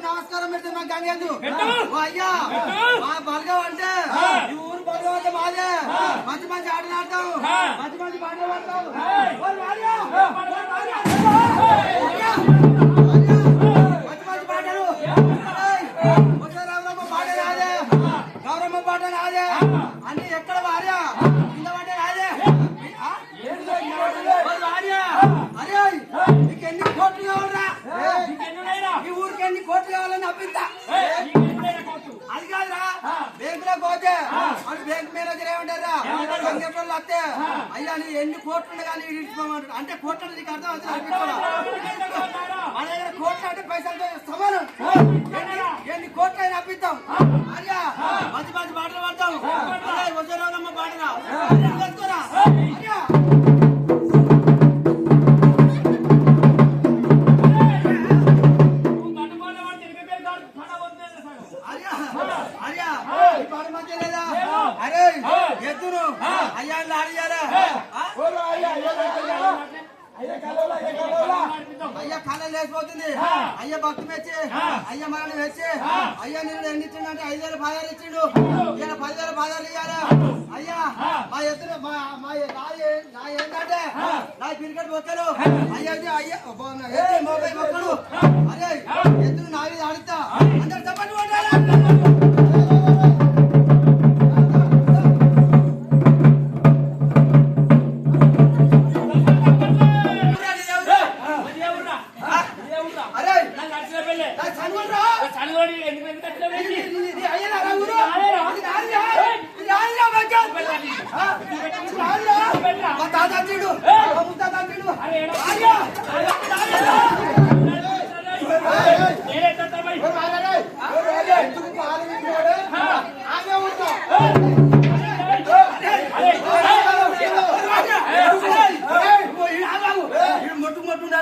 నమస్కారం పెడితే మాకు గంగేందు అయ్యా మా బలగం అంటే ఈ ఊరు బలగం అంటే మాదే మంచి మంచి ఆటలు ఆడతాం మంచి మంచి పాటలు పాడతాం మంచి మంచి పాటలు రామమ్మ పాట రాదే గౌరమ్మ పాట రాదే అన్ని ఎక్కడ భార్య కింద పడ్డ రాదే అరే నీకు ఎన్ని కోట్లు కావాలరా ఈ ఊరికి ఎన్ని కోట్లు కావాలని అప్పిందా అది కాదురా బ్యాంకులో పోతే అని బ్యాంక్ మేనేజర్ ఏమంటారా సంగీతంలో వస్తే అయ్యా నీ ఎన్ని కోట్లు కానీ అంటే కోట్లు నీకు అర్థం అవుతుంది మన దగ్గర కోట్లు అంటే పైసలతో సమానం ఎన్ని కోట్లు అయినా అప్పిద్దాం అయ్యా మంచి మంచి పాటలు పడతాం వజ్రరామమ్మ పాటరా అయ్యా అయ్యా కాలం లేచిపోతుంది అయ్యా భక్తి మెచ్చి అయ్యా మనల్ని మెచ్చి అయ్యా నేను ఎన్ని ఇచ్చిండు అంటే 5,000 పాదాలు ఇచ్చిండు ఇలా 10,000 పాదాలు ఇయ్యాలా అయ్యా మా ఎత్తున నా ఏంటంటే నా క్రికెట్ మొక్కలు అయ్యా అయ్యా మొబైల్ మొక్కలు అరే ఎత్తును నా మీద ఆడుతా అందరు చెప్పండి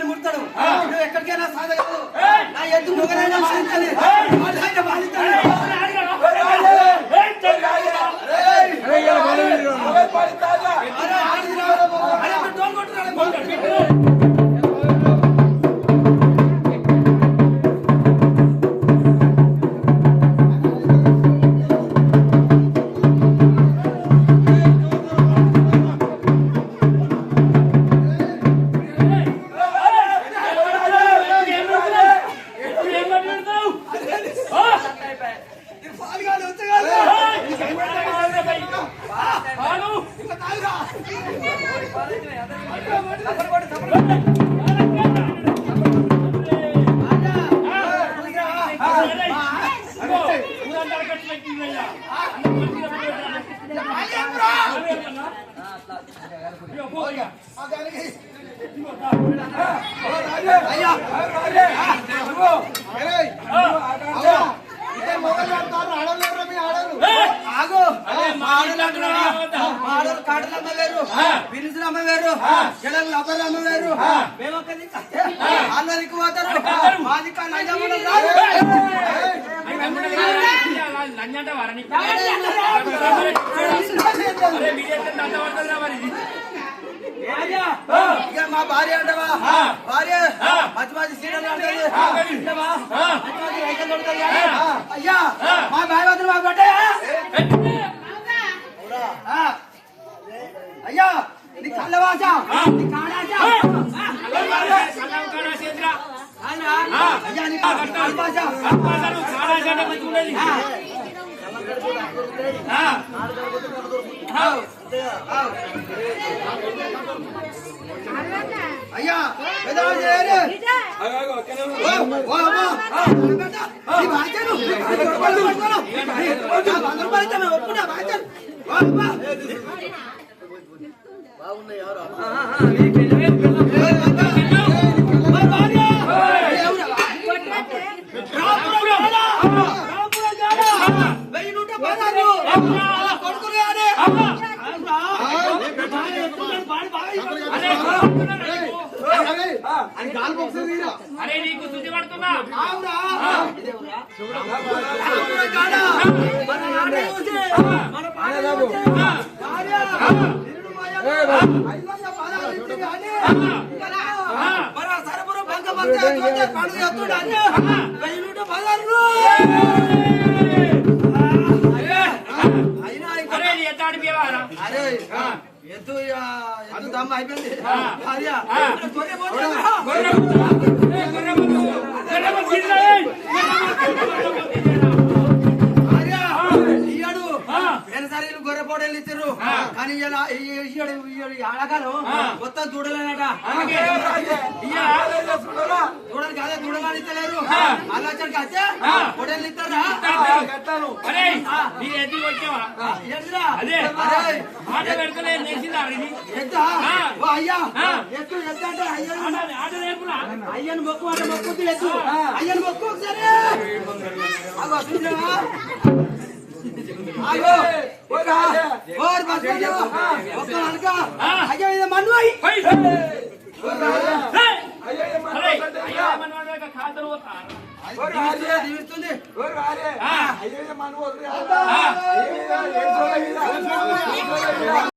ముడతాడు ఎక్కడికైనా సాధగలదు నా ఎద్దు మొగలైనా బాధించాలి అమ్మవేరు చెల్లెలు అబ్బలు అమ్మవేరు అందరికి పోతారు మాది మా భార్య అంటవా భార్య మంచి మంచి సీరియల్ అయ్యా మా భార్య వద్దరు మాకు పడ్డాయా అయ్యా నీ కళ్ళవాస నీ కాడాస అయ్యా నీ కళ్ళవాస అయ్యా బాగున్నాయి అని గాలి బాక్స్ తీరా. అరే నీకు శుద్ధి పడుతున్నా ఆవురా ఆవురా కాడా మన ఆట చూసి మన పాట చూసి కార్య నిరుడు మాయ ఐలయ్య పదాలు ఇచ్చి అని కదా మన సరపుర బంక బంక చూస్తే కళ్ళు ఎత్తుడు అని బయలుట పదాలు అయినా అరే నీ ఎంత ఆడిపోయేవారా అరే ఎద్దు ఎద్దు దమ్మ అయిపోయింది భార్య గొర్రె పోతున్నా గొర్రె పోటీలు ఇచ్చారు కానీ ఆడకాలం మొత్తం చూడలేనట చూడడానికి అదే చూడడానికి ఇస్తలేరు అలా వచ్చే పోటీలు ఇస్తారా అయ్యా ఎత్తు ఎత్తు అంటే అయ్యను మొక్కు అంటే మొక్కు ఎత్తు అయ్యను మొక్కు ఒకసారి అయ్యో ఇది మన్ను దీవిస్తుంది